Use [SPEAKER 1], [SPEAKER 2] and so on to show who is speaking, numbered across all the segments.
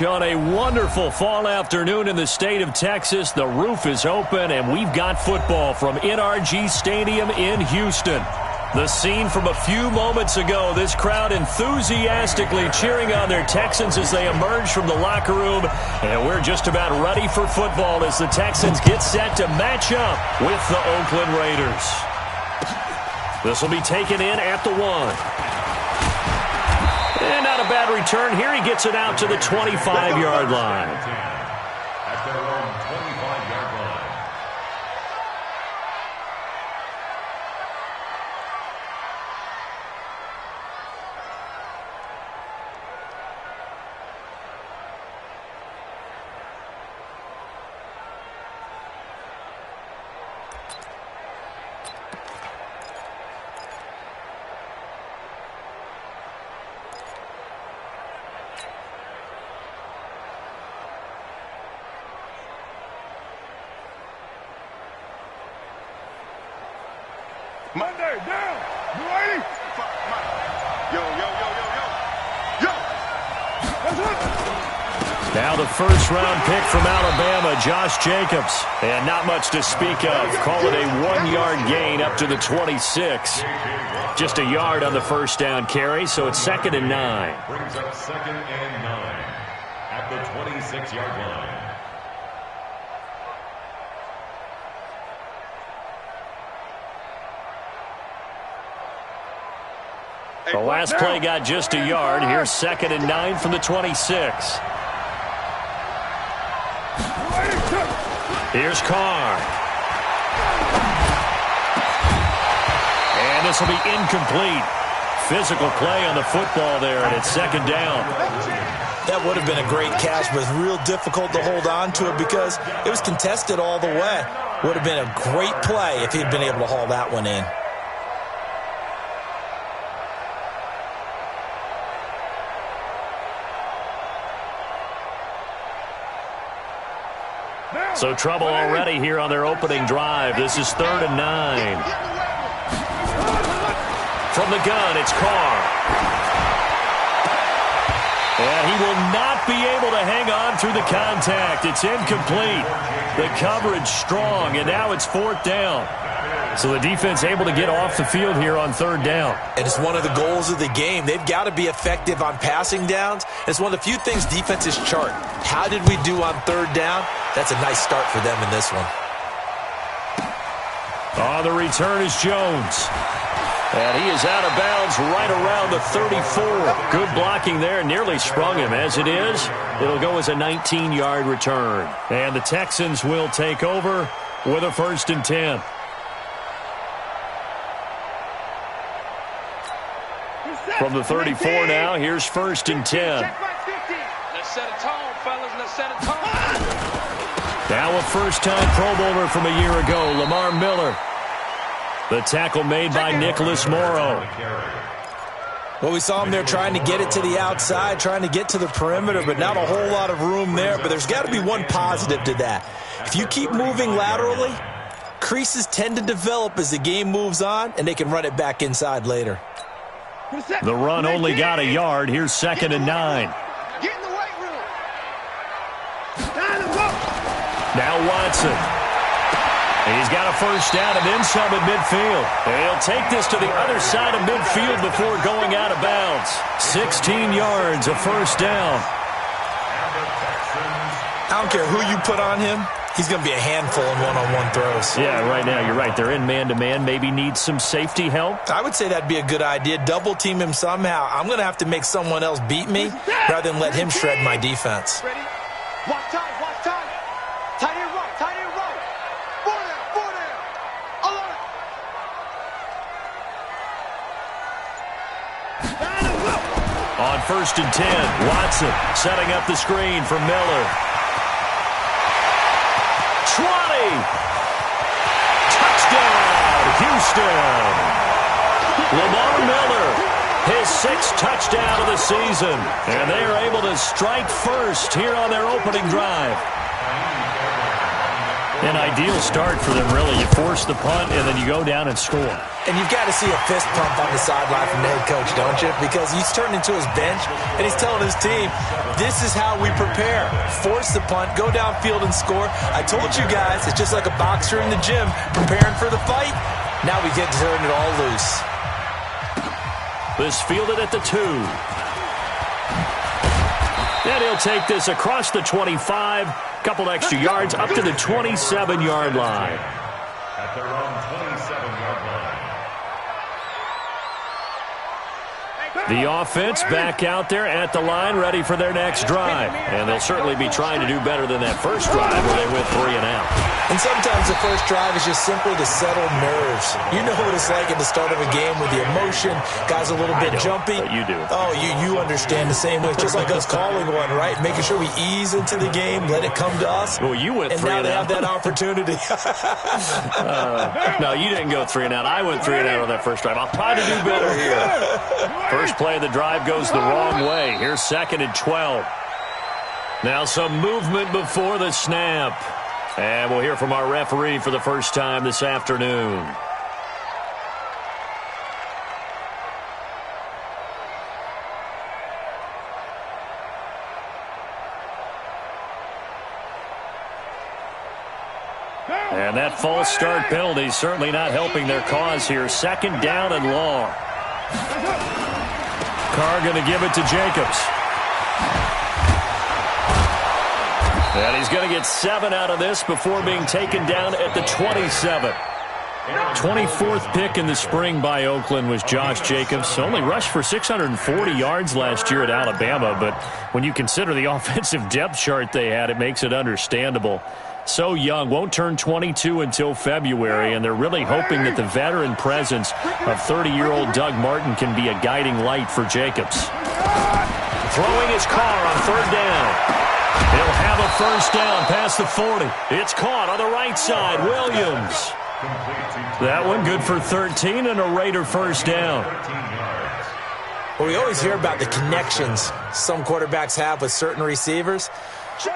[SPEAKER 1] On a wonderful fall afternoon in the state of Texas, the roof is open, and we've got football from NRG Stadium in Houston. The scene from a few moments ago, this crowd enthusiastically cheering on their Texans as they emerge from the locker room, and we're just about ready for football as the Texans get set to match up with the Oakland Raiders. This will be taken in at the 1. And not a bad return here. He gets it out to the 25-yard line.
[SPEAKER 2] At their own 25-yard line.
[SPEAKER 3] Monday, down. You ready? Yo.
[SPEAKER 1] Now the first-round pick from Alabama, Josh Jacobs. And not much to speak of. Call it a 1-yard gain up to the 26. Just a yard on the first down carry, so it's 2nd and 9.
[SPEAKER 2] Brings up 2nd and 9 at the 26-yard line.
[SPEAKER 1] The last play got just a yard. Here's 2nd and 9 from the 26. Here's Carr. And this will be incomplete. Physical play on the football there, and it's 2nd down.
[SPEAKER 4] That would have been a great catch, but it's real difficult to hold on to it because it was contested all the way. Would have been a great play if he'd been able to haul that one in.
[SPEAKER 1] So trouble already here on their opening drive. This is 3rd and 9. From the gun, it's Carr. And he will not be able to hang on through the contact. It's incomplete. The coverage strong, and now it's 4th down. So the defense able to get off the field here on 3rd down.
[SPEAKER 4] And it's one of the goals of the game. They've got to be effective on passing downs. It's one of the few things defenses chart. How did we do on 3rd down? That's a nice start for them in this one.
[SPEAKER 1] On the return is Jones. And he is out of bounds right around the 34. Good blocking there. Nearly sprung him. As it is, it'll go as a 19-yard return. And the Texans will take over with a 1st and 10. From the 34 now, here's 1st and 10.
[SPEAKER 5] Let's set a tone, fellas. Let's set a tone.
[SPEAKER 1] Now a first-time Pro Bowler from a year ago, Lamar Miller. The tackle made by Nicholas Morrow.
[SPEAKER 4] Well, we saw him there trying to get it to the outside, trying to get to the perimeter, but not a whole lot of room there. But there's got to be one positive to that. If you keep moving laterally, creases tend to develop as the game moves on, and they can run it back inside later.
[SPEAKER 1] The run only got a yard. Here's 2nd and 9.
[SPEAKER 3] Get in the weight room.
[SPEAKER 1] Now Watson. He's got a first down and then some at midfield. He'll take this to the other side of midfield before going out of bounds. 16 yards, a first down.
[SPEAKER 4] I don't care who you put on him. He's going to be a handful in one-on-one throws.
[SPEAKER 1] Yeah, right now, you're right. They're in man-to-man. Maybe need some safety help.
[SPEAKER 4] I would say that'd be a good idea. Double-team him somehow. I'm going to have to make someone else beat me rather than let him shred my defense.
[SPEAKER 3] Ready? Watch time, watch time. Tight end right, tight end right. Four down. Alert.
[SPEAKER 1] On 1st and 10, Watson setting up the screen for Miller. 20. Touchdown, Houston. Lamar Miller, his 6th touchdown of the season. And they are able to strike first here on their opening drive. An ideal start for them, really. You force the punt, and then you go down and score.
[SPEAKER 4] And you've got to see a fist pump on the sideline from the head coach, don't you? Because he's turned into his bench, and he's telling his team, this is how we prepare. Force the punt, go downfield and score. I told you guys, it's just like a boxer in the gym preparing for the fight. Now we get to turn it all loose.
[SPEAKER 1] This fielded at the 2. And he'll take this across the 25. Couple extra yards up to the 27-yard line.
[SPEAKER 2] At their own 27-yard line.
[SPEAKER 1] The offense back out there at the line, ready for their next drive. And they'll certainly be trying to do better than that first drive where they went 3 and out.
[SPEAKER 4] And sometimes the first drive is just simply to settle nerves. You know what it's like at the start of a game with the emotion. Guys a little bit jumpy.
[SPEAKER 1] But you do.
[SPEAKER 4] Oh, you understand the same way. It's just like us calling one, right? Making sure we ease into the game, let it come to us.
[SPEAKER 1] Well, you went 3 and out.
[SPEAKER 4] And now they have that opportunity.
[SPEAKER 1] No, you didn't go 3 and out. I went 3 and out on that first drive. I'll try to do better here. First play of the drive goes the wrong way. Here's 2nd and 12. Now some movement before the snap. And we'll hear from our referee for the first time this afternoon. And that false start penalty is certainly not helping their cause here. 2nd down and long. Carr going to give it to Jacobs. And he's going to get 7 out of this before being taken down at the 27. 24th pick in the spring by Oakland was Josh Jacobs. Only rushed for 640 yards last year at Alabama, but when you consider the offensive depth chart they had, it makes it understandable. So young, won't turn 22 until February, and they're really hoping that the veteran presence of 30-year-old Doug Martin can be a guiding light for Jacobs. Throwing his Carr on 3rd down. He'll have a first down past the 40. It's caught on the right side. Williams. That one good for 13 and a Raider first down.
[SPEAKER 4] Well, we always hear about the connections some quarterbacks have with certain receivers.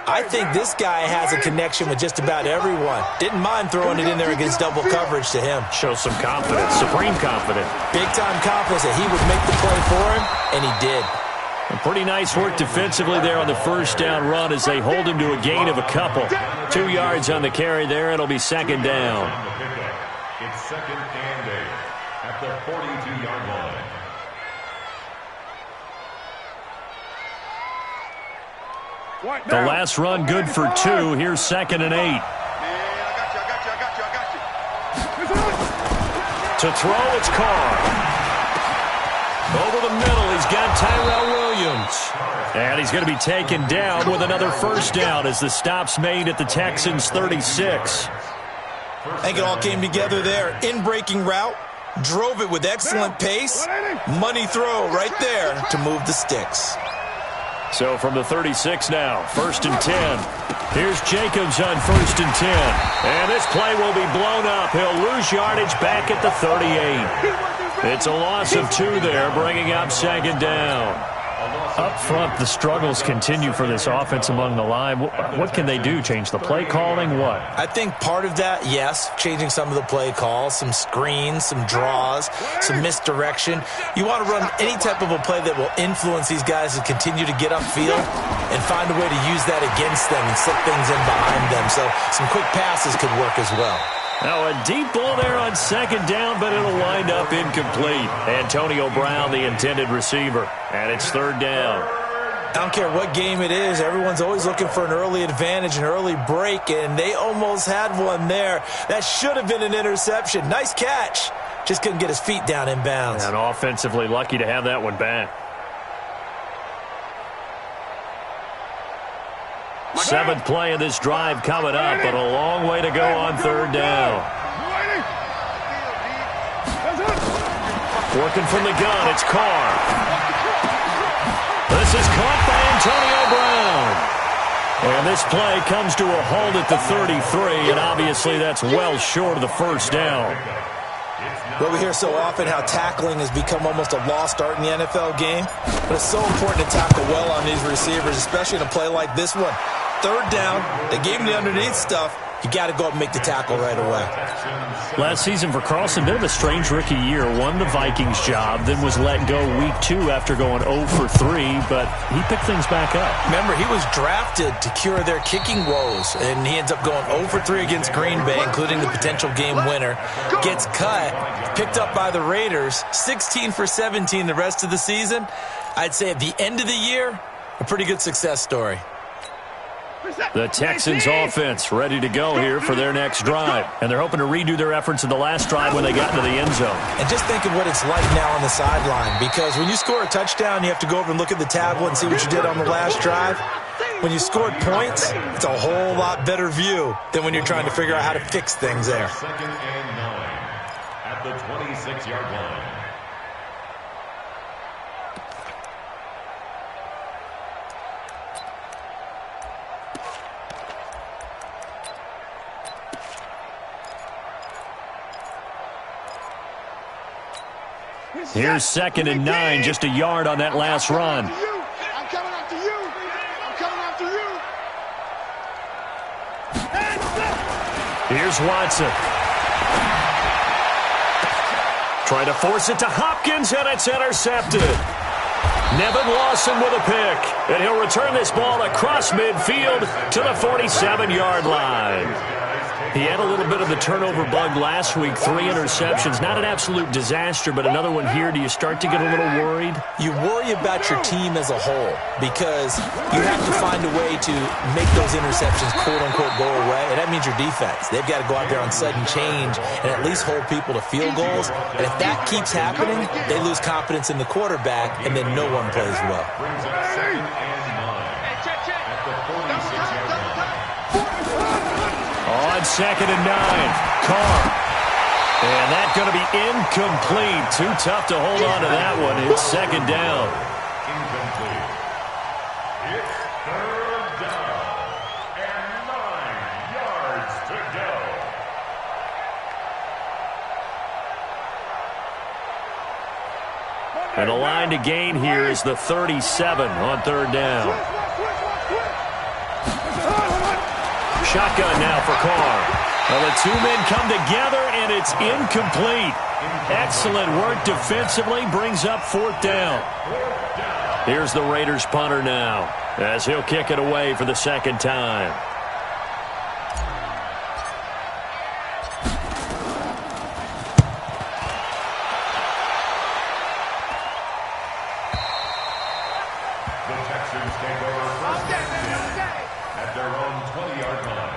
[SPEAKER 4] I think this guy has a connection with just about everyone. Didn't mind throwing it in there against double coverage to him.
[SPEAKER 1] Shows some confidence, supreme confidence.
[SPEAKER 4] Big-time confidence that he would make the play for him, and he did.
[SPEAKER 1] Pretty nice work defensively there on the first down run as they hold him to a gain of a couple. 2 yards on the carry there. It'll be 2nd down.
[SPEAKER 2] It's 2nd and 8 at the 42-yard line.
[SPEAKER 1] The last run good for 2. Here's 2nd and 8. To throw, it's Carr. Over the middle, he's got Tyrell Williams. And he's going to be taken down with another first down as the stop's made at the Texans' 36.
[SPEAKER 4] I think it all came together there. In-breaking route, drove it with excellent pace. Money throw right there to move the sticks.
[SPEAKER 1] So from the 36 now, 1st and 10. Here's Jacobs on 1st and 10. And this play will be blown up. He'll lose yardage back at the 38. It's a loss of 2 there, bringing up 2nd down. Up front, the struggles continue for this offense among the line. What can they do? Change the play calling? What?
[SPEAKER 4] I think part of that, yes, changing some of the play calls, some screens, some draws, some misdirection. You want to run any type of a play that will influence these guys to continue to get upfield and find a way to use that against them and slip things in behind them. So some quick passes could work as well.
[SPEAKER 1] Now a deep ball there on 2nd down, but it'll wind up incomplete. Antonio Brown, the intended receiver, and it's 3rd down.
[SPEAKER 4] I don't care what game it is. Everyone's always looking for an early advantage, an early break, and they almost had one there. That should have been an interception. Nice catch. Just couldn't get his feet down inbounds.
[SPEAKER 1] And offensively lucky to have that one back. 7th play of this drive coming up, but a long way to go on 3rd down. Working from the gun, it's Carr. This is caught by Antonio Brown. And this play comes to a halt at the 33, and obviously that's well short of the first down.
[SPEAKER 4] Well, we hear so often how tackling has become almost a lost art in the NFL game, but it's so important to tackle well on these receivers, especially in a play like this one. third down. They gave him the underneath stuff. You got to go up and make the tackle right away.
[SPEAKER 1] Last season for Carlson, bit of a strange rookie year. Won the Vikings job, then was let go week 2 after going 0 for 3, but he picked things back up.
[SPEAKER 4] Remember, he was drafted to cure their kicking woes, and he ends up going 0 for 3 against Green Bay, including the potential game winner. Gets cut, picked up by the Raiders, 16 for 17 the rest of the season. I'd say at the end of the year, a pretty good success story.
[SPEAKER 1] The Texans offense ready to go here for their next drive. And they're hoping to redo their efforts in the last drive when they got into the end zone.
[SPEAKER 4] And just think of what it's like now on the sideline, because when you score a touchdown, you have to go over and look at the tablet and see what you did on the last drive. When you scored points, it's a whole lot better view than when you're trying to figure out how to fix things there.
[SPEAKER 2] 2nd and 9 at the 26-yard line.
[SPEAKER 1] Here's 2nd and 9, just a yard on that last run.
[SPEAKER 3] I'm coming after you. I'm coming after you.
[SPEAKER 1] Here's Watson. Trying to force it to Hopkins, and it's intercepted. Nevin Lawson with a pick, and he'll return this ball across midfield to the 47-yard line. He had a little bit of the turnover bug last week, 3 interceptions. Not an absolute disaster, but another one here. Do you start to get a little worried?
[SPEAKER 4] You worry about your team as a whole because you have to find a way to make those interceptions, quote-unquote, go away, and that means your defense. They've got to go out there on sudden change and at least hold people to field goals. And if that keeps happening, they lose confidence in the quarterback, and then no one plays well.
[SPEAKER 2] Brings up 2nd and 9 at the 46-yard line.
[SPEAKER 1] On 2nd and 9, Carr. And that's going to be incomplete. Too tough to hold on to that one. It's 2nd down.
[SPEAKER 2] Incomplete. It's 3rd down and 9 yards to go.
[SPEAKER 1] And the line to gain here is the 37 on 3rd down. Shotgun now for Carr. Well, the 2 men come together, and it's incomplete. Excellent work defensively, brings up 4th down. Here's the Raiders punter now, as he'll kick it away for the 2nd time.
[SPEAKER 2] The Texans take over first and 10 at their own 20-yard line.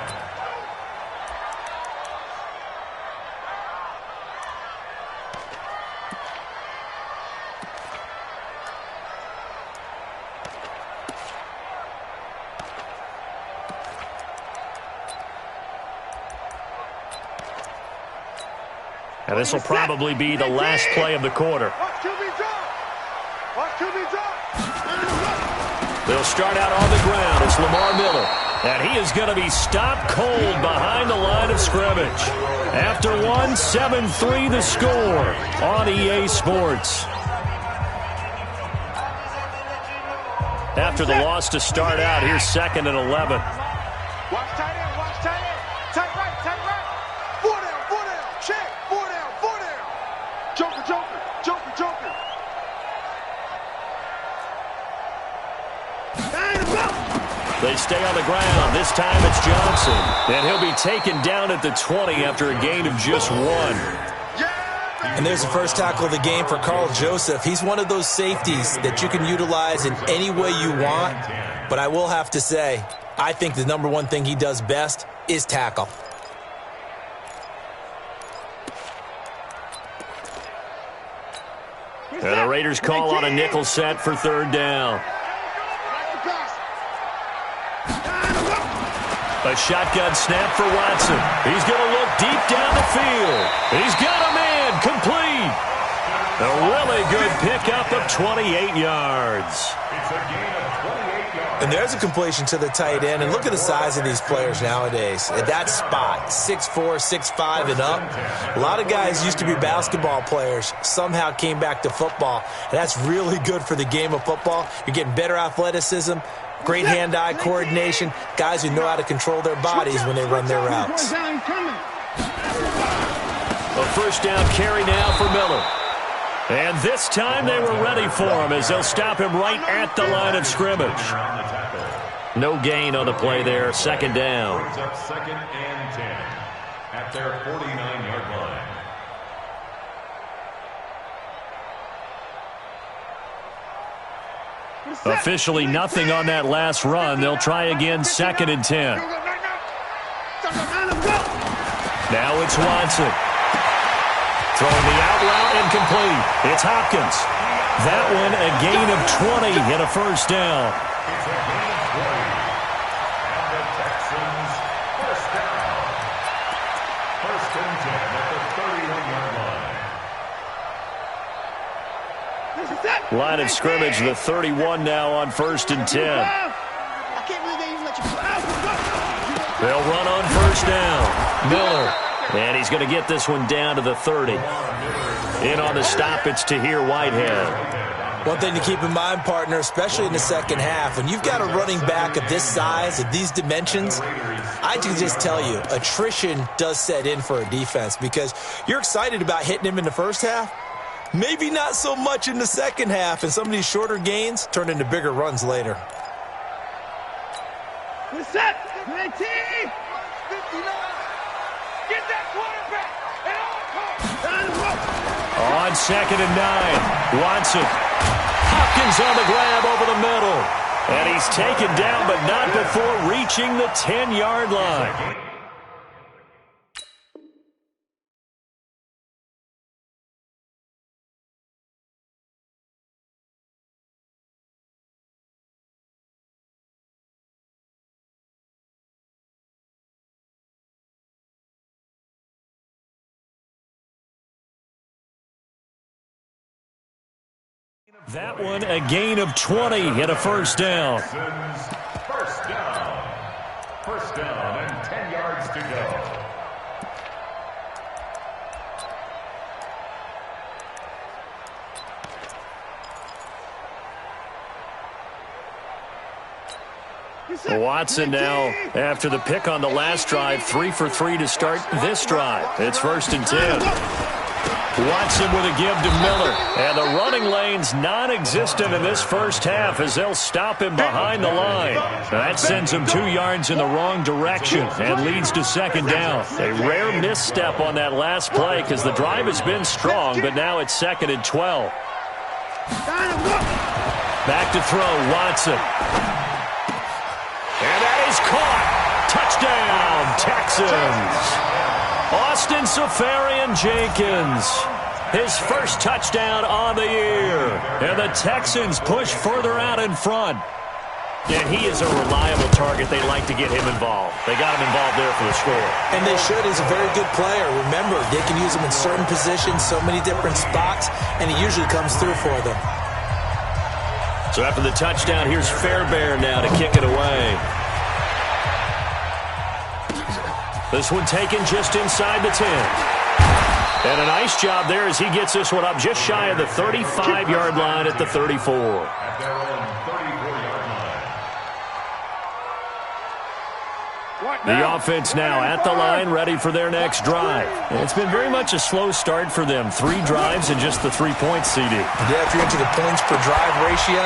[SPEAKER 1] And this will probably be the last play of the quarter.
[SPEAKER 3] Watch QB drop. Watch QB drop.
[SPEAKER 1] They'll start out on the ground. It's Lamar Miller. And he is going to be stopped cold behind the line of scrimmage. After 1, 7-3 the score on EA Sports. After the loss to start out, here's 2nd and 11.
[SPEAKER 3] Watch tight end. Watch tight end. Tight right. Tight right. 4 down. 4 down. Check. 4 down. 4 down. Joker. Joker. Joker. Joker.
[SPEAKER 1] They stay on the ground. This time it's Johnson. And he'll be taken down at the 20 after a gain of just 1.
[SPEAKER 4] And there's the first tackle of the game for Carl Joseph. He's one of those safeties that you can utilize in any way you want. But I will have to say, I think the number one thing he does best is tackle.
[SPEAKER 1] And the Raiders call on a nickel set for 3rd down. A shotgun snap for Watson. He's going to look deep down the field. He's got a man complete. A really good pickup of 28 yards.
[SPEAKER 2] It's a gain of 28 yards.
[SPEAKER 4] And there's a completion to the tight end. And look at the size of these players nowadays. At that spot, 6'4", 6'5", and up. A lot of guys used to be basketball players, somehow came back to football. And that's really good for the game of football. You're getting better athleticism, great hand-eye coordination, guys who know how to control their bodies when they run their routes.
[SPEAKER 1] A first down carry now for Miller. And this time they were ready for him as they'll stop him right at the line of scrimmage. No gain on the play there. Second down.
[SPEAKER 2] Up second and 10 at their 49-yard line.
[SPEAKER 1] Officially nothing on that last run. They'll try again, second and 10. Now it's Watson. Throwing the out route incomplete. It's Hopkins. That one a gain of 20 and a first down.
[SPEAKER 2] It's a gain of 20. And the Texans first down. First and 10 at the 31-yard line.
[SPEAKER 1] Line of scrimmage, the 31 now on first and 10. They'll run on first down. Miller. And he's going to get this one down to the 30. In on the stop, it's Tahir Whitehead.
[SPEAKER 4] One thing to keep in mind, partner, especially in the second half, when you've got a running back of this size, of these dimensions, I can just tell you, attrition does set in for a defense because you're excited about hitting him in the first half. Maybe not so much in the second half, and some of these shorter gains turn into bigger runs later.
[SPEAKER 3] What's up? 19! 59! Get that quarterback!
[SPEAKER 1] On second and 9, Watson. Hopkins on the grab over the middle. And he's taken down, but not before reaching the 10-yard line. That one a gain of 20 and a first down.
[SPEAKER 2] First down. First down and 10 yards to go.
[SPEAKER 1] Watson now, after the pick on the last drive, 3 for 3 to start this drive. It's first and 10. Watson with a give to Miller. And the running lane's non-existent in this first half as they'll stop him behind the line. That sends him 2 yards in the wrong direction and leads to second down. A rare misstep on that last play because the drive has been strong, but now it's second and 12. Back to throw, Watson. And that is caught. Touchdown, Texans. Austin Safarian-Jenkins, his first touchdown on the year. And the Texans push further out in front. And he is a reliable target. They like to get him involved. They got him involved there for the score.
[SPEAKER 4] And they should. He's a very good player. Remember, they can use him in certain positions, so many different spots, and he usually comes through for them.
[SPEAKER 1] So after the touchdown, here's Fairbairn now to kick it away. This one taken just inside the 10. And a nice job there as he gets this one up just shy of the 35-yard line at the 34.
[SPEAKER 2] At their own 34-yard line.
[SPEAKER 1] The offense now at the line, ready for their next drive. And it's been very much a slow start for them. 3 drives and just the 3 points, CD.
[SPEAKER 4] Yeah, if you're into the points per drive ratio,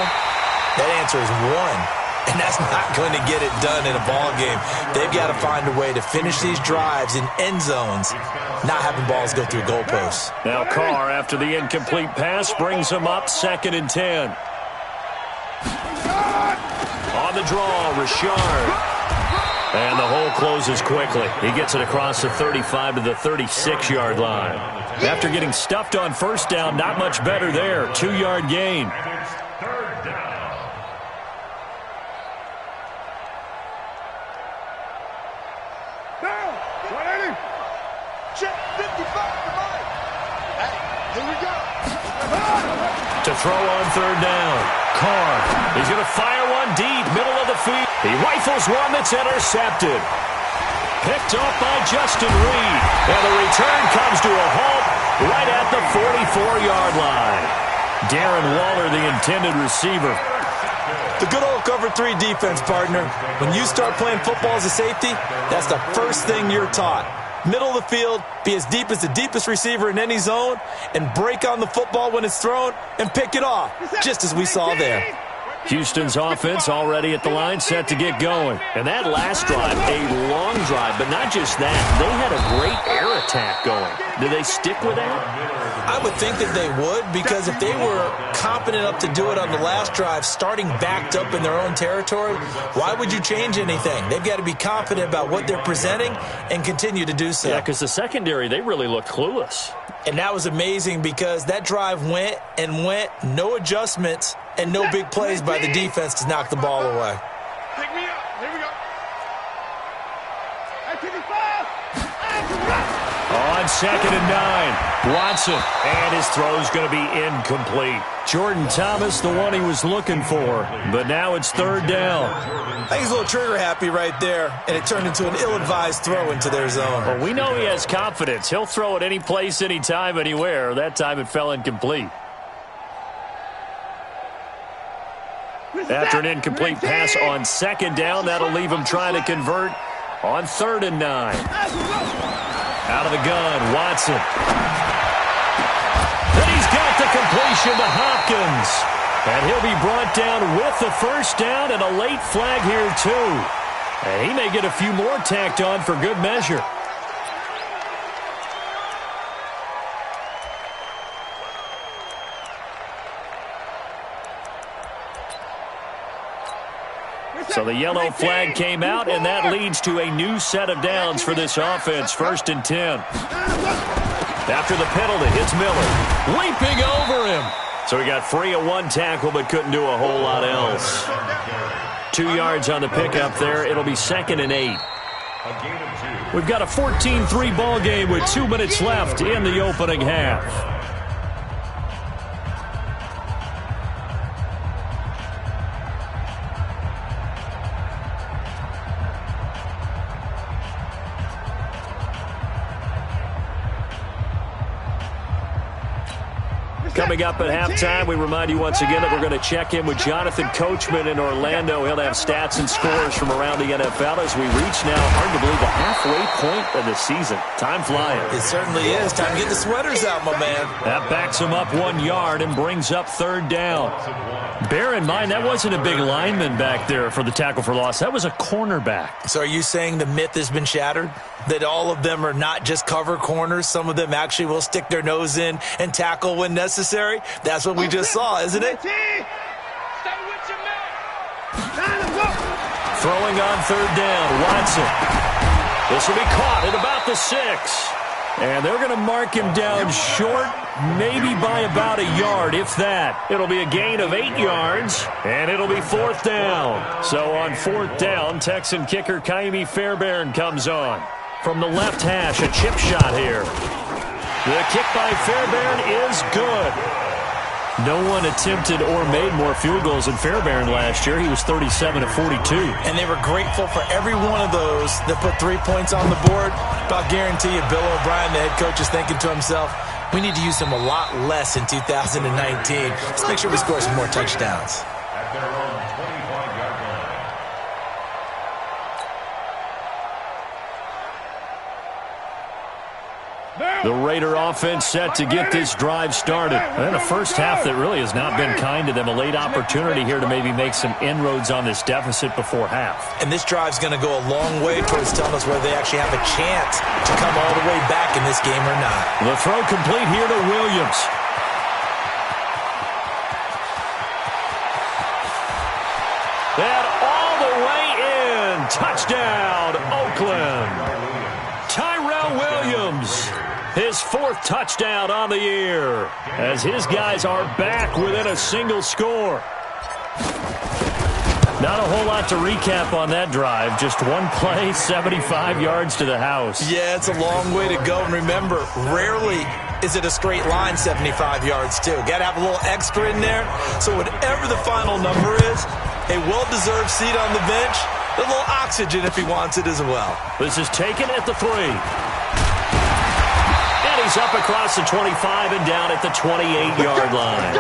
[SPEAKER 4] that answer is 1. And that's not going to get it done in a ball game. They've got to find a way to finish these drives in end zones, not having balls go through goalposts.
[SPEAKER 1] Now Carr, after the incomplete pass, brings him up second and 10. On the draw, Richard. And the hole closes quickly. He gets it across the 35 to the 36-yard line. After getting stuffed on first down, not much better there. 2-yard gain. To throw on third down. Carr. He's going to fire one deep, middle of the field. He rifles one that's intercepted. Picked off by Justin Reed. And the return comes to a halt right at the 44-yard line. Darren Waller, the intended receiver.
[SPEAKER 4] The good old cover 3 defense, partner. When you start playing football as a safety, that's the first thing you're taught. Middle of the field, be as deep as the deepest receiver in any zone, and break on the football when it's thrown and pick it off, just as we saw there.
[SPEAKER 1] Houston's offense already at the line, set to get going. And that last drive, a long drive, but not just that. They had a great air attack going. Do they stick with that?
[SPEAKER 4] I would think that they would, because if they were confident enough to do it on the last drive, starting backed up in their own territory, why would you change anything? They've got to be confident about what they're presenting and continue to do so.
[SPEAKER 1] Yeah, because the secondary, they really looked clueless.
[SPEAKER 4] And that was amazing because that drive went and went, no adjustments, and no big plays by the defense to knock the ball away.
[SPEAKER 3] Pick me up. Here we go.
[SPEAKER 1] On 2nd and 9, Watson, and his throw's going to be incomplete. Jordan Thomas, the one he was looking for, but now it's 3rd down.
[SPEAKER 4] I think he's a little trigger happy right there, and it turned into an ill-advised throw into their zone.
[SPEAKER 1] Well, we know he has confidence. He'll throw it any place, anytime, anywhere. That time it fell incomplete. After an incomplete pass on 2nd down, that'll leave him trying to convert on 3rd and 9. Out of the gun, Watson. And he's got the completion to Hopkins. And he'll be brought down with the 1st down and a late flag here, too. And he may get a few more tacked on for good measure. So the yellow flag came out, and that leads to a new set of downs for this offense. 1st and 10. After the penalty, it's Miller. Leaping over him. So he got free of 1 tackle, but couldn't do a whole lot else. 2 yards on the pickup there. It'll be 2nd and 8. We've got a 14-3 ball game with 2 minutes left in the opening half. Coming up at halftime, we remind you once again that we're going to check in with Jonathan Coachman in Orlando. He'll have stats and scores from around the NFL as we reach now, hard to believe, the halfway point of the season. Time flying.
[SPEAKER 4] It certainly is. Time to get the sweaters out, my man.
[SPEAKER 1] That backs him up 1 yard and brings up 3rd down. Bear in mind, that wasn't a big lineman back there for the tackle for loss. That was a cornerback.
[SPEAKER 4] So are you saying the myth has been shattered? That all of them are not just cover corners? Some of them actually will stick their nose in and tackle when necessary? That's what we just saw, isn't it?
[SPEAKER 1] Throwing on 3rd down, Watson. This will be caught at about the 6. And they're going to mark him down short, maybe by about a yard, if that. It'll be a gain of 8 yards, and it'll be 4th down. So on 4th down, Texan kicker Kaimi Fairbairn comes on. From the left hash, a chip shot here. The kick by Fairbairn is good. No one attempted or made more field goals than Fairbairn last year. He was 37 of 42.
[SPEAKER 4] And they were grateful for every one of those that put 3 points on the board. But I'll guarantee you, Bill O'Brien, the head coach, is thinking to himself, we need to use them a lot less in 2019. Let's make sure we score some more touchdowns.
[SPEAKER 2] At their own 25-yard line.
[SPEAKER 1] The Raider offense set to get this drive started. And a first half that really has not been kind to them. A late opportunity here to maybe make some inroads on this deficit before half.
[SPEAKER 4] And this drive's going to go a long way towards telling us whether they actually have a chance to come all the way back in this game or not.
[SPEAKER 1] The throw complete here to Williams. And all the way in. Touchdown, Oakland. Tyrell Williams. His 4th touchdown on the year as his guys are back within a single score. Not a whole lot to recap on that drive. Just one play, 75 yards to the house.
[SPEAKER 4] Yeah, it's a long way to go. And remember, rarely is it a straight line 75 yards, too. Got to have a little extra in there. So whatever the final number is, a well-deserved seat on the bench, a little oxygen if he wants it as well.
[SPEAKER 1] This is taken at the 3. He's up across the 25 and down at the 28-yard line.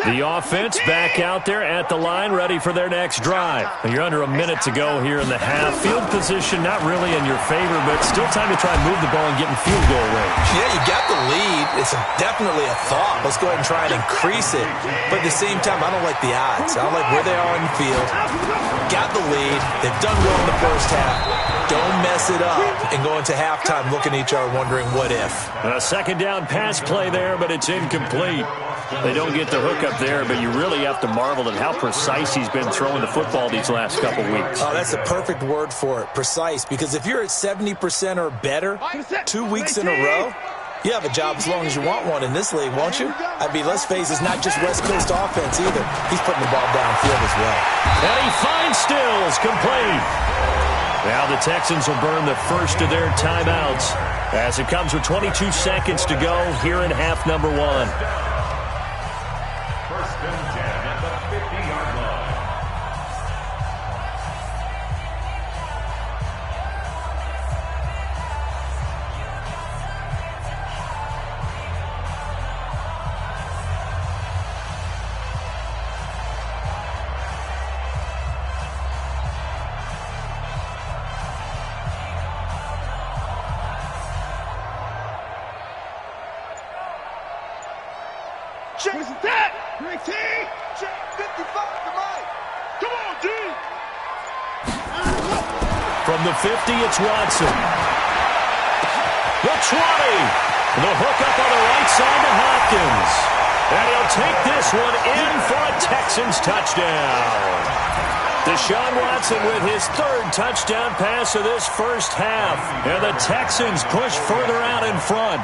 [SPEAKER 1] The offense back out there at the line, ready for their next drive. You're under a minute to go here in the half. Field position not really in your favor, but still time to try and move the ball and get in field goal range.
[SPEAKER 4] Yeah, you got the lead. It's definitely a thought. Let's go ahead and try and increase it. But at the same time, I don't like the odds. I don't like where they are on the field. Got the lead. They've done well in the first half. Don't mess it up and go into halftime looking at each other wondering what if.
[SPEAKER 1] A second down pass play there, but it's incomplete. They don't get the hook up there, but you really have to marvel at how precise he's been throwing the football these last couple weeks.
[SPEAKER 4] Oh, that's a perfect word for it, precise, because if you're at 70% or better 2 weeks in a row, you have a job as long as you want one in this league, won't you? I mean, let's face it, it's not just West Coast offense either. He's putting the ball downfield as well.
[SPEAKER 1] And he finds Stills, complete. Now the Texans will burn the first of their timeouts as it comes with 22 seconds to go here in half number one.
[SPEAKER 2] First and 10 at the 50-yard line.
[SPEAKER 3] Chase that! Great team! Check 55 to Mike! Come on, D!
[SPEAKER 1] From the 50, it's Watson. The 20. The hook up on the right side to Hopkins. And he'll take this one in for a Texans touchdown. Deshaun Watson with his third touchdown pass of this first half. And the Texans push further out in front.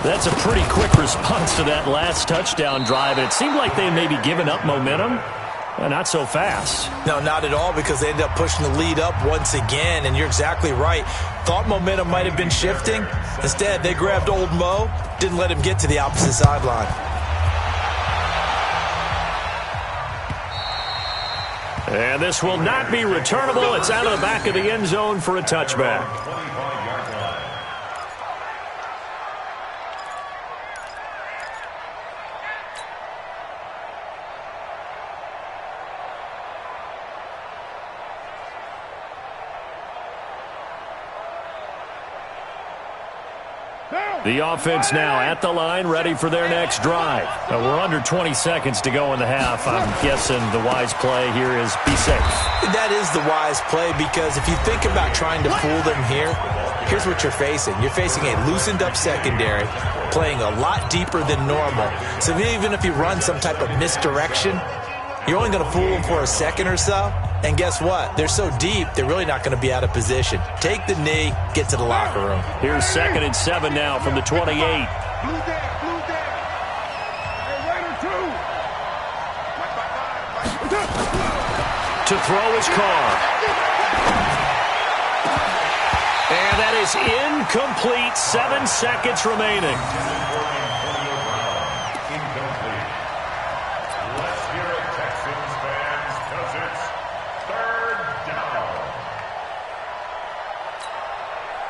[SPEAKER 1] That's a pretty quick response to that last touchdown drive. And it seemed like they may be giving up momentum. Not so fast.
[SPEAKER 4] No, not at all, because they ended up pushing the lead up once again, and you're exactly right. Thought momentum might have been shifting. Instead, they grabbed old Mo, didn't let him get to the opposite sideline.
[SPEAKER 1] And this will not be returnable. It's out of the back of the end zone for a touchback. The offense now at the line, ready for their next drive. We're under 20 seconds to go in the half. I'm guessing the wise play here is be safe.
[SPEAKER 4] That is the wise play, because if you think about trying to fool them here, here's what you're facing. You're facing a loosened up secondary, playing a lot deeper than normal. So even if you run some type of misdirection, you're only going to fool them for a second or so. And guess what? They're so deep, they're really not going to be out of position. Take the knee, get to the locker room.
[SPEAKER 1] Here's 2nd and 7 now from the 28.
[SPEAKER 3] Blue down, blue down. Hey, Raider 2.
[SPEAKER 1] To throw his car. And that is incomplete. 7 seconds remaining.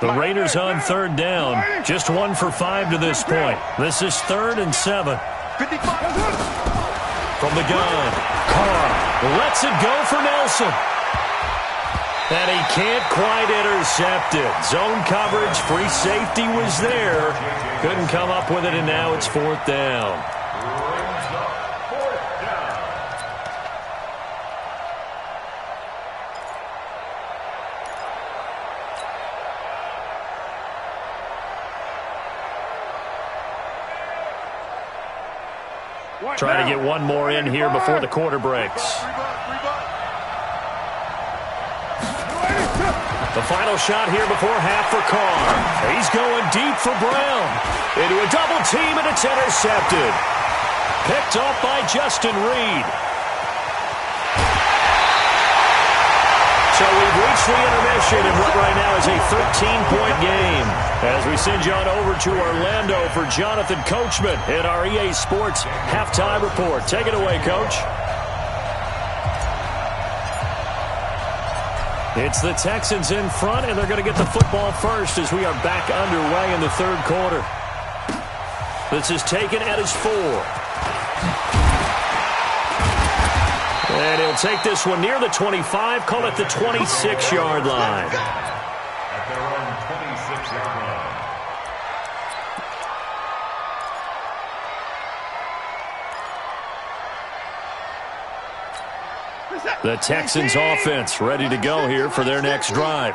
[SPEAKER 1] The Raiders on 3rd down. Just 1 for 5 to this point. This is 3rd and 7.
[SPEAKER 3] 55.
[SPEAKER 1] From the gun, Carr lets it go for Nelson. And he can't quite intercept it. Zone coverage, free safety was there. Couldn't come up with it, and now it's 4th down. Try to get one more in here before the quarter breaks. The final shot here before half for Carr. He's going deep for Brown. Into a double team, and it's intercepted. Picked off by Justin Reed. So we've reached the intermission in what right now is a 13-point game. As we send you on over to Orlando for Jonathan Coachman at our EA Sports Halftime Report. Take it away, Coach. It's the Texans in front, and they're going to get the football first as we are back underway in the 3rd quarter. This is taken at his 4. And he'll take this one near the 25, call it the 26-yard line.
[SPEAKER 2] At their own 26-yard line.
[SPEAKER 1] The Texans offense ready to go here for their next drive.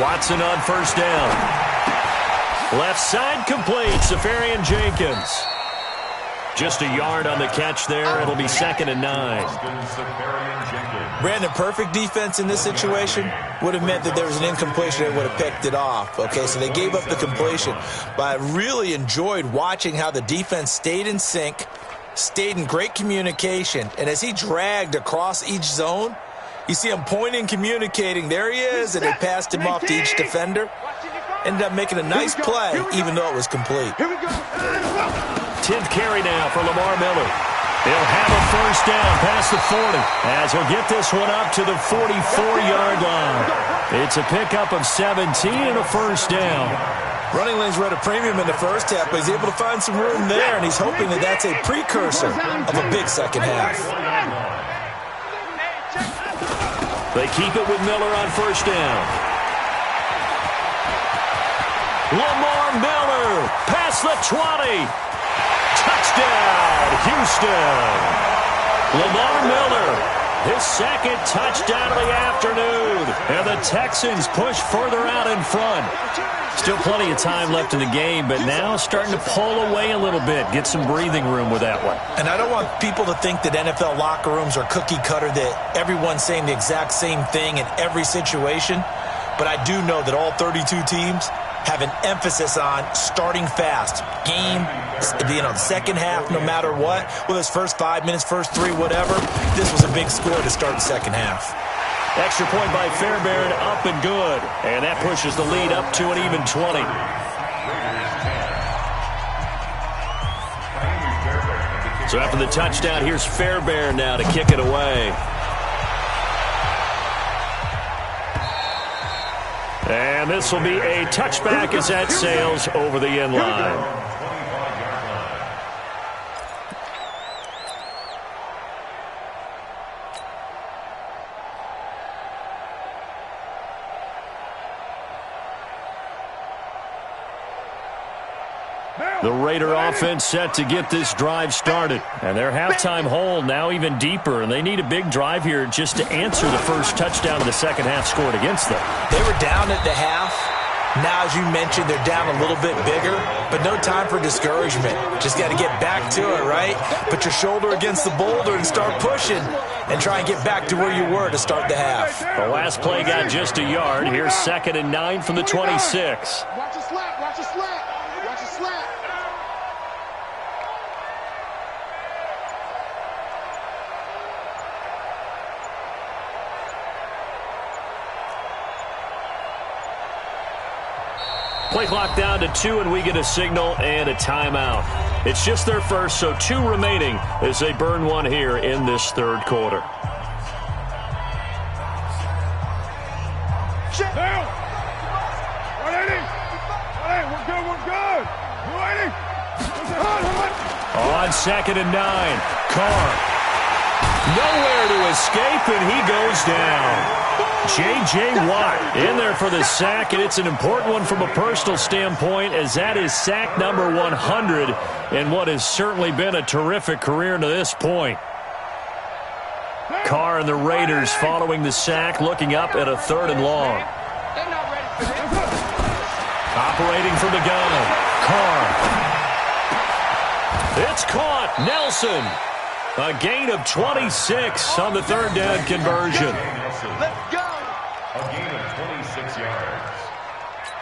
[SPEAKER 1] Watson on first down. Left side complete, Safarian Jenkins. Just a yard on the catch there. It'll be 2nd and 9.
[SPEAKER 4] Brandon, perfect defense in this situation would have meant that there was an incompletion that would have picked it off. Okay, so they gave up the completion. But I really enjoyed watching how the defense stayed in sync, stayed in great communication, and as he dragged across each zone, you see him pointing, communicating. There he is, and they passed him off to each defender. Ended up making a nice play, even though it was complete.
[SPEAKER 1] 10th carry now for Lamar Miller. He'll have a first down past the 40 as he'll get this one up to the 44-yard line. It's a pickup of 17 and a first down.
[SPEAKER 4] Running lanes were at a premium in the first half, but he's able to find some room there, and he's hoping that that's a precursor of a big second half.
[SPEAKER 1] They keep it with Miller on first down. Lamar Miller past the 20. Touchdown, Houston. Lamar Miller, his second touchdown of the afternoon. And the Texans push further out in front. Still plenty of time left in the game, but now starting to pull away a little bit. Get some breathing room with that one.
[SPEAKER 4] And I don't want people to think that NFL locker rooms are cookie cutter, that everyone's saying the exact same thing in every situation. But I do know that all 32 teams have an emphasis on starting fast. Game, the second half, no matter what, whether it's first 5 minutes, first 3, whatever, this was a big score to start the second half.
[SPEAKER 1] Extra point by Fairbairn, up and good. And that pushes the lead up to an even 20. So after the touchdown, here's Fairbairn now to kick it away. And this will be a touchback as that sails over the end line. The Raider offense set to get this drive started. And their halftime hole now even deeper. And they need a big drive here just to answer the first touchdown of the second half scored against them.
[SPEAKER 4] They were down at the half. Now, as you mentioned, they're down a little bit bigger. But no time for discouragement. Just got to get back to it, right? Put your shoulder against the boulder and start pushing. And try and get back to where you were to start the half.
[SPEAKER 1] The last play got just a yard. Here's 2nd and 9 from the 26.
[SPEAKER 3] Watch a slap, watch a slap, watch a slap.
[SPEAKER 1] Play clock down to 2, and we get a signal and a timeout. It's just their first, so 2 remaining as they burn one here in this third quarter.
[SPEAKER 3] Check. Down. 180. 180. We're good. 280.
[SPEAKER 1] On 2nd and 9, Carr. Nowhere to escape, and he goes down. J.J. Watt in there for the sack, and it's an important one from a personal standpoint, as that is sack number 100 in what has certainly been a terrific career to this point. Carr and the Raiders following the sack, looking up at a 3rd and long. Operating from the gun, Carr. It's caught, Nelson. A gain of 26 on the 3rd down conversion.
[SPEAKER 3] Let's go.
[SPEAKER 2] A gain of 26 yards.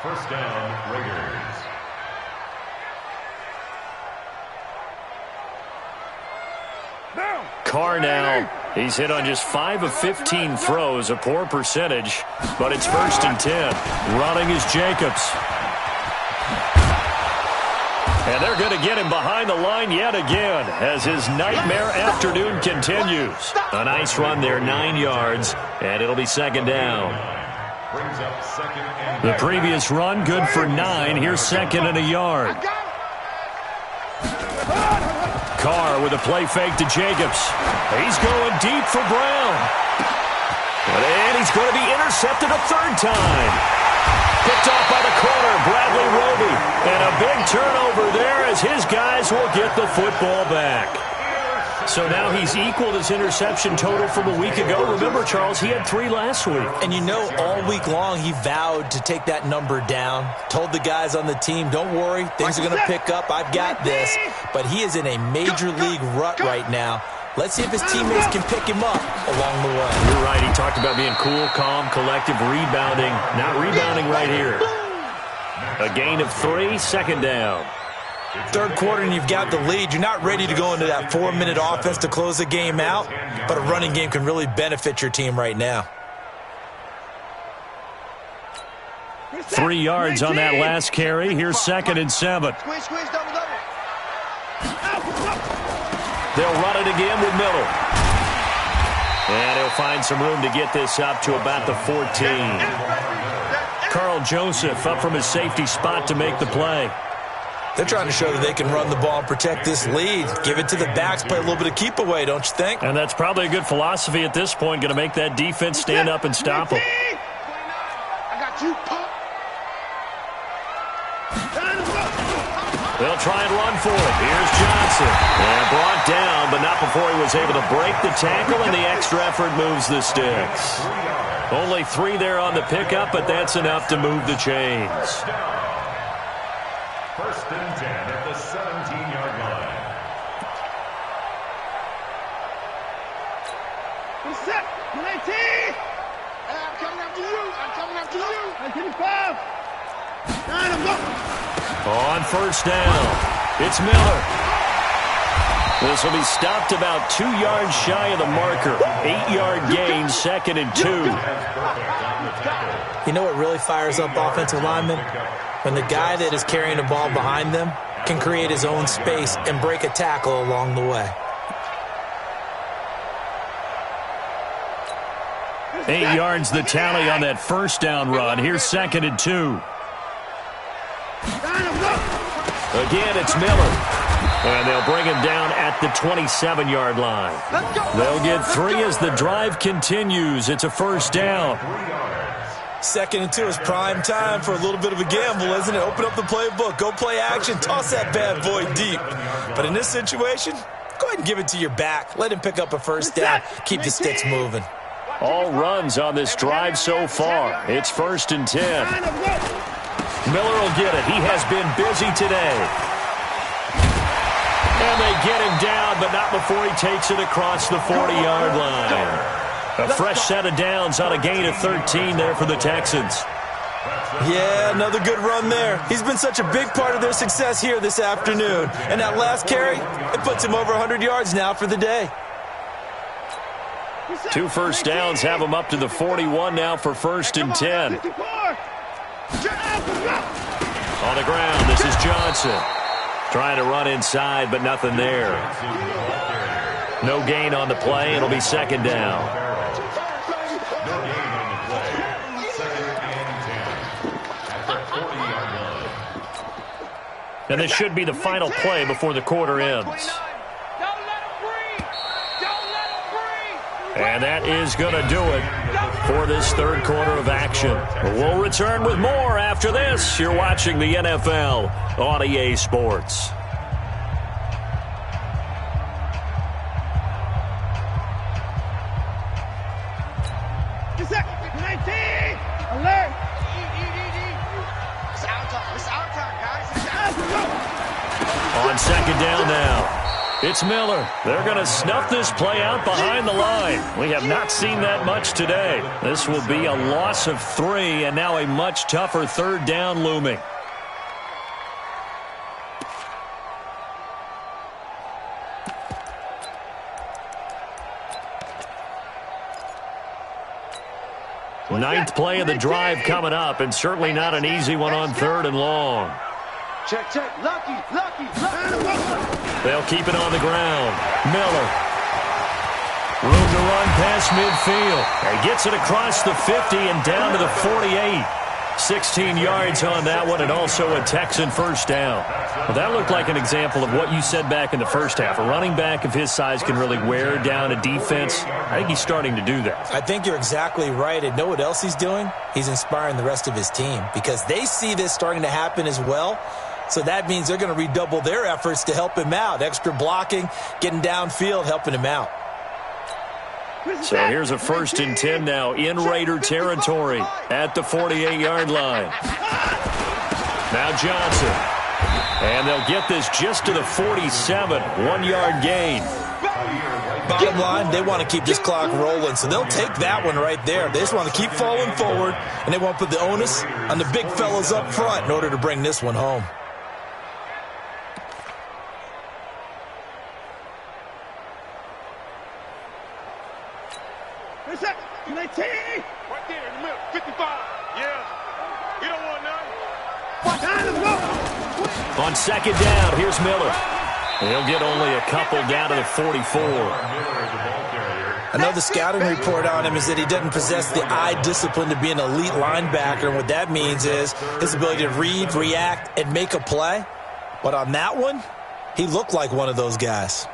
[SPEAKER 2] First down, Raiders.
[SPEAKER 1] Carr now, he's hit on just 5 of 15 throws, a poor percentage, but it's 1st and 10. Running is Jacobs. And they're going to get him behind the line yet again as his nightmare afternoon continues. A nice run there, 9 yards, and it'll be 2nd down.
[SPEAKER 2] Brings up second and
[SPEAKER 1] The previous run, good for 9. Here's second and a yard. Carr with a play fake to Jacobs. He's going deep for Brown. And he's going to be intercepted a third time. Picked off by the corner, Bradley Roby. And a big turnover there as his guys will get the football back. So now he's equaled his interception total from a week ago. Remember, Charles, he had 3 last week.
[SPEAKER 4] And you know, all week long he vowed to take that number down. Told the guys on the team, don't worry, things are going to pick up. I've got this. But he is in a major league rut right now. Let's see if his teammates can pick him up along the way.
[SPEAKER 1] You're right. He talked about being cool, calm, collective, rebounding. Not rebounding right here. A gain of 3, second down.
[SPEAKER 4] Third quarter and you've got the lead. You're not ready to go into that 4-minute offense to close the game out, but a running game can really benefit your team right now.
[SPEAKER 1] 3 yards on that last carry. Here's second and 7. They'll run it again with Miller. And he'll find some room to get this up to about the 14. Carl Joseph up from his safety spot to make the play.
[SPEAKER 4] They're trying to show that they can run the ball and protect this lead. Give it to the backs, play a little bit of keep away, don't you think?
[SPEAKER 1] And that's probably a good philosophy at this point, going to make that defense stand up and stop them.
[SPEAKER 3] I got you, Pop.
[SPEAKER 1] They'll try and run for it. Here's Johnson. And brought down, but not before he was able to break the tackle, and the extra effort moves the sticks. Only 3 there on the pickup, but that's enough to move the chains.
[SPEAKER 2] First and 10 at the 17-yard line.
[SPEAKER 3] What's up? 19. Hey, I'm coming after you. I'm coming after you. 19-5. 9, I'm going.
[SPEAKER 1] On first down, it's Miller. This will be stopped about 2 yards shy of the marker. 8-yard gain, second and 2.
[SPEAKER 4] You know what really fires up offensive linemen? When the guy that is carrying the ball behind them can create his own space and break a tackle along the way.
[SPEAKER 1] 8 yards the tally on that first down run. Here's second and 2. Again, it's Miller. And they'll bring him down at the 27-yard line. They'll get 3 as the drive continues. It's a first down.
[SPEAKER 4] Second and 2 is prime time for a little bit of a gamble, isn't it? Open up the playbook, go play action, toss that bad boy deep. But in this situation, go ahead and give it to your back. Let him pick up a first down. Keep the sticks moving.
[SPEAKER 1] All runs on this drive so far. It's first and 10. Miller will get it. He has been busy today. And they get him down, but not before he takes it across the 40-yard line. A fresh set of downs on a gain of 13 there for the Texans.
[SPEAKER 4] Yeah, another good run there. He's been such a big part of their success here this afternoon. And that last carry, it puts him over 100 yards now for the day.
[SPEAKER 1] 2 first downs have him up to the 41 now for first and 10. On the ground, this is Johnson. Trying to run inside, but nothing there. No gain on the play. It'll be second down. And this should be the final play before the quarter ends. And that is going to do it for this third quarter of action. We'll return with more after this. You're watching the NFL on EA Sports.
[SPEAKER 3] Alert!
[SPEAKER 1] On second down now. It's Miller. They're going to snuff this play out behind the line. We have not seen that much today. This will be a loss of 3, and now a much tougher third down looming. Ninth play of the drive coming up, and certainly not an easy one on third and long.
[SPEAKER 3] Check, check. Lucky.
[SPEAKER 1] They'll keep it on the ground. Miller. Room to run past midfield. He gets it across the 50 and down to the 48. 16 yards on that one, and also a Texan first down. Well, that looked like an example of what you said back in the first half. A running back of his size can really wear down a defense. I think he's starting to do that. I think you're exactly right. And know what else he's doing? He's inspiring the rest of his team because they see this starting to happen as well. So that means they're going to redouble their efforts to help him out. Extra blocking, getting downfield, helping him out. So here's a 1st and 10 now in Raider territory at the 48-yard line. Now Johnson. And they'll get this just to the 47, 1-yard gain. Bottom line, they want to keep this clock rolling, so they'll take that one right there. They just want to keep falling forward, and they won't put the onus on the big fellas up front in order to bring this one home.
[SPEAKER 3] Right there in the middle, 55. Yeah. You don't want none.
[SPEAKER 1] On 2nd down, here's Miller. He'll get only a couple down to the 44.
[SPEAKER 4] Another scouting report on him is that he doesn't possess the eye discipline to be an elite linebacker. And what that means is his ability to read, react, and make a play. But on that one, he looked like one of those guys.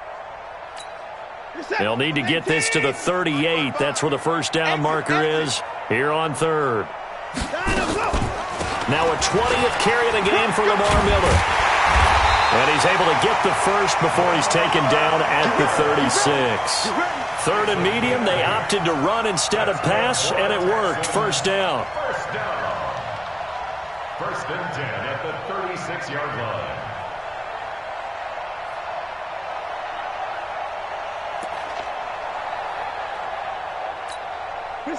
[SPEAKER 1] They'll need to get this to the 38. That's where the first down marker is here on 3rd. Now a 20th carry of the game for Lamar Miller. And he's able to get the first before he's taken down at the 36. 3rd and medium, they opted to run instead of pass, and it worked. First down.
[SPEAKER 2] First and 10 at the 36-yard line.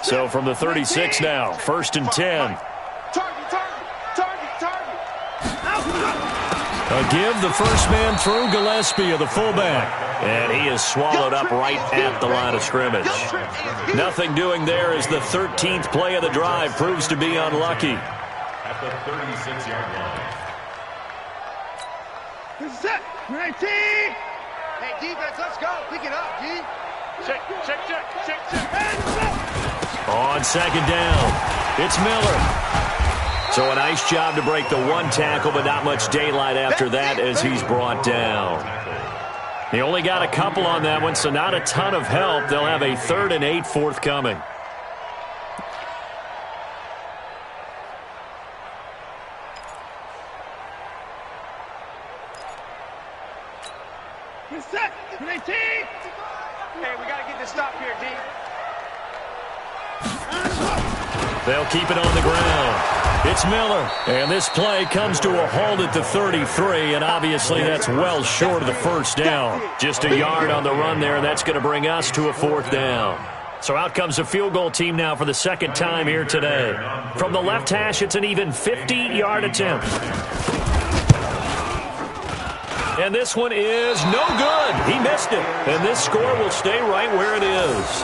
[SPEAKER 1] So from the 36 now, 1st and 10. A give the first man through Gillespie of the fullback. And he is swallowed up right at the line of scrimmage. Nothing doing there as the 13th play of the drive proves to be unlucky.
[SPEAKER 2] At the 36-yard line.
[SPEAKER 3] Hey, defense, let's go. Pick it up, G. Check.
[SPEAKER 1] On 2nd down, it's Miller. So a nice job to break the one tackle, but not much daylight after that as he's brought down. He only got a couple on that one, so not a ton of help. They'll have a 3rd and 8 forthcoming.
[SPEAKER 3] Hey, we got to get this stop here, D.
[SPEAKER 1] They'll keep it on the ground. It's Miller. And this play comes to a halt at the 33, and obviously that's well short of the first down. Just a yard on the run there, and that's going to bring us to a 4th down. So out comes a field goal team now for the 2nd time here today. From the left hash, it's an even 50-yard attempt. And this one is no good. He missed it. And this score will stay right where it is.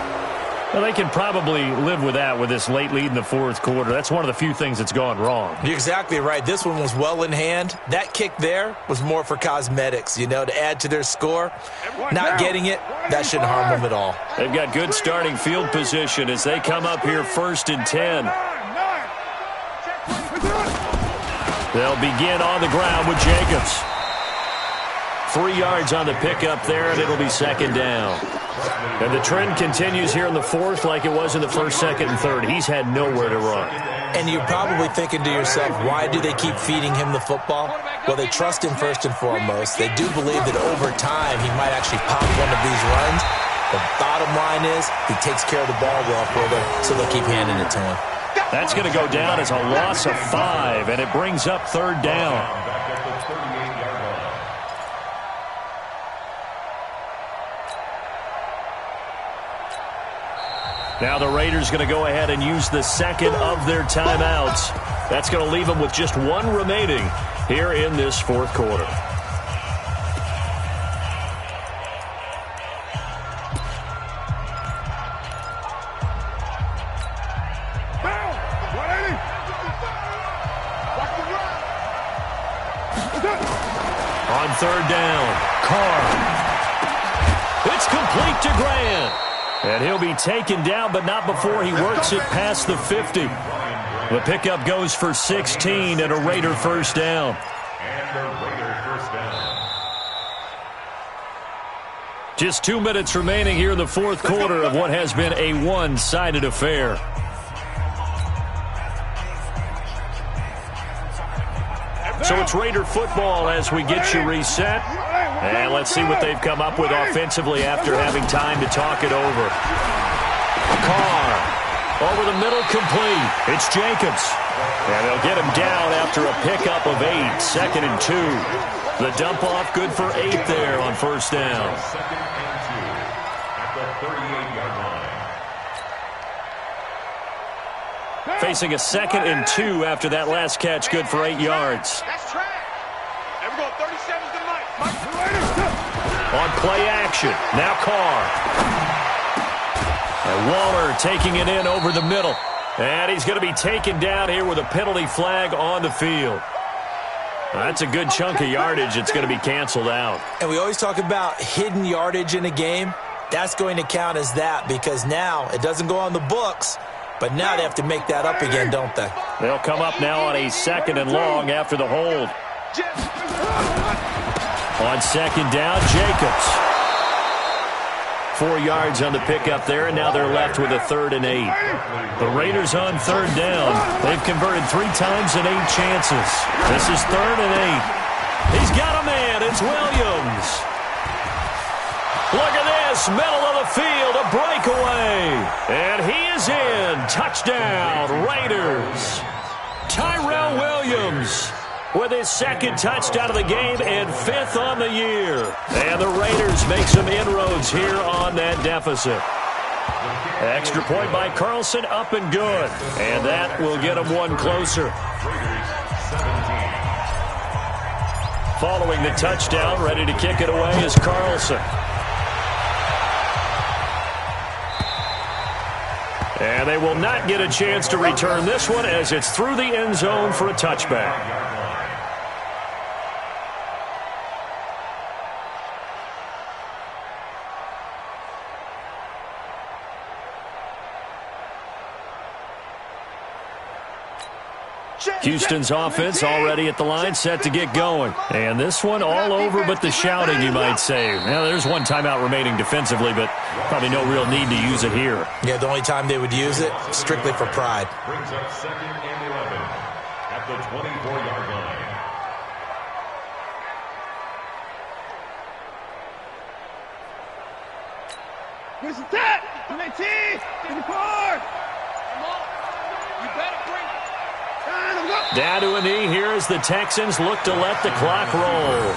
[SPEAKER 1] Well, they can probably live with that with this late lead in the 4th quarter. That's one of the few things that's gone wrong.
[SPEAKER 4] You're exactly right. This one was well in hand. That kick there was more for cosmetics, you know, to add to their score. Not getting it, that shouldn't harm them at all.
[SPEAKER 1] They've got good starting field position as they come up here 1st and 10. They'll begin on the ground with Jacobs. 3 yards on the pickup there, and it'll be 2nd down. And the trend continues here in the 4th like it was in the 1st, 2nd, and 3rd. He's had nowhere to run.
[SPEAKER 4] And you're probably thinking to yourself, why do they keep feeding him the football? Well, they trust him first and foremost. They do believe that over time he might actually pop one of these runs. The bottom line is he takes care of the ball well for them, so they'll keep handing it to him.
[SPEAKER 1] That's going to go down as a loss of 5, and it brings up 3rd down. Now the Raiders going to go ahead and use the 2nd of their timeouts. That's going to leave them with just 1 remaining here in this 4th quarter. On 3rd down, Carr. It's complete to Grant. And he'll be taken down, but not before he works it past the 50. The pickup goes for 16 and a Raider first down.
[SPEAKER 2] And the Raider first down.
[SPEAKER 1] Just 2 minutes remaining here in the fourth quarter of what has been a one-sided affair. So it's Raider football as we get you reset. And let's see what they've come up with offensively after having time to talk it over. Carr over the middle, complete. It's Jacobs. And they'll get him down after a pickup of 8, 2nd and 2. The dump off good for 8 there on first down.
[SPEAKER 2] 2nd and 2 at the 38-yard line.
[SPEAKER 1] Facing a 2nd and 2 after that last catch, good for 8 yards.
[SPEAKER 3] That's track. And we're going 37's to Mike.
[SPEAKER 1] On play action, now Carr. And Waller taking it in over the middle. And he's going to be taken down here with a penalty flag on the field. That's a good chunk of yardage. It's going to be canceled out.
[SPEAKER 4] And we always talk about hidden yardage in a game. That's going to count as that because now it doesn't go on the books, but now they have to make that up again, don't they?
[SPEAKER 1] They'll come up now on a 2nd and long after the hold. On 2nd down, Jacobs. 4 yards on the pickup there, and now they're left with a 3rd and 8. The Raiders on 3rd down. They've converted 3 times in 8 chances. This is 3rd and 8. He's got a man. It's Williams. Look at this. Middle of the field, a breakaway. And he is in. Touchdown, Raiders. Tyrell Williams with his 2nd touchdown of the game and 5th on the year. And the Raiders make some inroads here on that deficit. Extra point by Carlson, up and good. And that will get them one closer. Following the touchdown, ready to kick it away is Carlson. And they will not get a chance to return this one as it's through the end zone for a touchback. Houston's offense already at the line, set to get going. And this one all over but the shouting, you might say. Now, there's one timeout remaining defensively, but probably no real need to use it here.
[SPEAKER 4] Yeah, the only time they would use it, strictly for pride.
[SPEAKER 2] Brings up 2nd and 11 at the 24-yard line.
[SPEAKER 3] Here's the tap. 19, 24. You better bring it.
[SPEAKER 1] Down to a knee here as the Texans look to let the clock roll.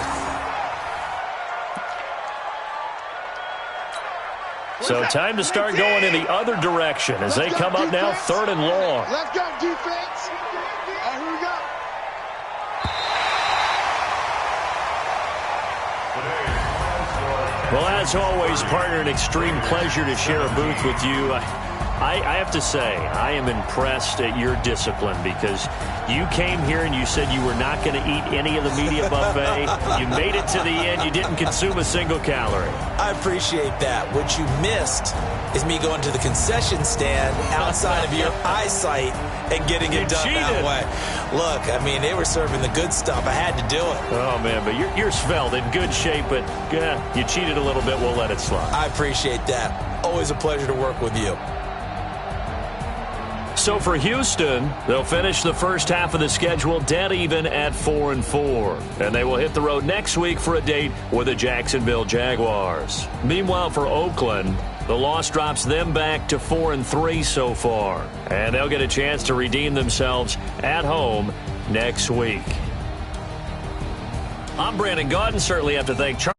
[SPEAKER 1] So time to start going in the other direction as they come up now 3rd and long.
[SPEAKER 3] Let's go, defense. Here we go.
[SPEAKER 1] Well, as always, partner, an extreme pleasure to share a booth with you. I have to say, I am impressed at your discipline because you came here and you said you were not going to eat any of the media buffet. You made it to the end. You didn't consume a single calorie.
[SPEAKER 4] I appreciate that. What you missed is me going to the concession stand outside of your eyesight and getting it done that way. Look, I mean, they were serving the good stuff. I had to do it.
[SPEAKER 1] Oh, man, but you're svelte, in good shape, but you cheated a little bit. We'll let it slide.
[SPEAKER 4] I appreciate that. Always a pleasure to work with you.
[SPEAKER 1] So for Houston, they'll finish the first half of the schedule dead even at 4-4. And they will hit the road next week for a date with the Jacksonville Jaguars. Meanwhile, for Oakland, the loss drops them back to 4-3 so far. And they'll get a chance to redeem themselves at home next week. I'm Brandon Gaudin. Certainly have to thank Charlie.